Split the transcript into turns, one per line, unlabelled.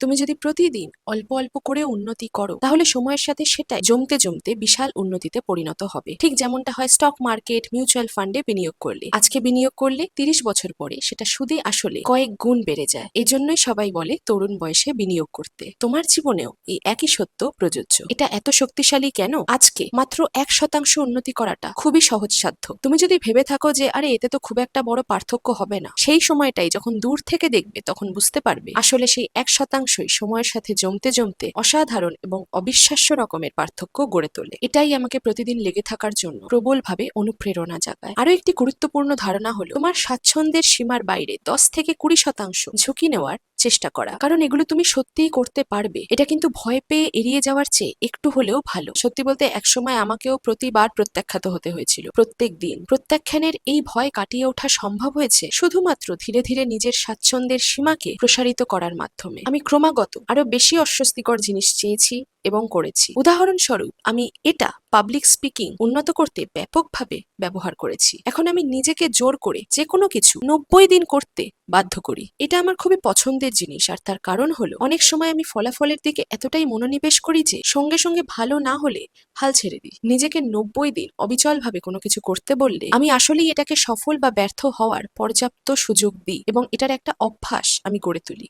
তুমি যদি প্রতিদিন অল্প অল্প করে উন্নতি করো তাহলে সময়ের সাথে সেটাই জমতে জমতে বিশাল উন্নতিতে পরিণত হবে। ঠিক যেমনটা হয় স্টক মার্কেট, মিউচুয়াল ফান্ডে বিনিয়োগ করলে, আজকে বিনিয়োগ করলে 30 বছর পরে সেটা সুদে আসলে কয়েক গুণ বেড়ে যায়। এজন্যই সবাই বলে তরুণ বয়সে বিনিয়োগ করতে। তোমার জীবনেও এই একই সত্য প্রযোজ্য। এটা এত শক্তিশালী কেন? আজকে মাত্র 1% উন্নতি করাটা খুবই সহজসাধ্য। তুমি যদি ভেবে থাকো যে আরে এতে তো খুব একটা বড় পার্থক্য হবে না, সেই সময়টাই যখন দূর থেকে দেখবে তখন বুঝতে পারবে আসলে সেই 1%ই সময়ের সাথে জমতে জমতে অসাধারণ এবং অবিশ্বাস্য রকমের পার্থক্য গড়ে তোলে। এটাই আমাকে প্রতিদিন লেগে থাকার জন্য প্রবলভাবে অনুপ্রেরণা জাগায়। আরো একটি গুরুত্বপূর্ণ ধারণা হলো তোমার স্বাচ্ছন্দ্যের সীমার বাইরে 10 থেকে 20% ঝুঁকি নেওয়ার চেষ্টা করা। কারণ এগুলো তুমি সত্যিই করতে পারবে। এটা কিন্তু ভয় পেয়ে এড়িয়ে যাওয়ার চেয়ে একটু হলেও ভালো। সত্যি বলতে একসময় আমাকেও প্রতিবার প্রত্যাখ্যাত হতে হয়েছিল। প্রত্যেক দিন প্রত্যাখ্যানের এই ভয় কাটিয়ে ওঠা সম্ভব হয়েছে শুধুমাত্র ধীরে ধীরে নিজের স্বাচ্ছন্দ্যের সীমাকে প্রসারিত করার মাধ্যমে। আমি ক্রমাগত আরো বেশি অস্বস্তিকর জিনিস চেয়েছি এবং করেছি। উদাহরণস্বরূপ, আমি এটা পাবলিক স্পিকিং উন্নত করতে ব্যাপকভাবে ব্যবহার করেছি। এখন আমি নিজেকে জোর করে যে কোনো কিছু 90 দিন করতে বাধ্য করি। এটা আমার খুবই পছন্দের জিনিস, আর তার কারণ হলো অনেক সময় আমি ফলাফলের দিকে এতটাই মনোনিবেশ করি যে সঙ্গে সঙ্গে ভালো না হলে হাল ছেড়ে দিই। নিজেকে 90 দিন অবিচলভাবে কোনো কিছু করতে বললে আমি আসলেই এটাকে সফল বা ব্যর্থ হওয়ার পর্যাপ্ত সুযোগ দিই এবং এটার একটা অভ্যাস আমি গড়ে তুলি।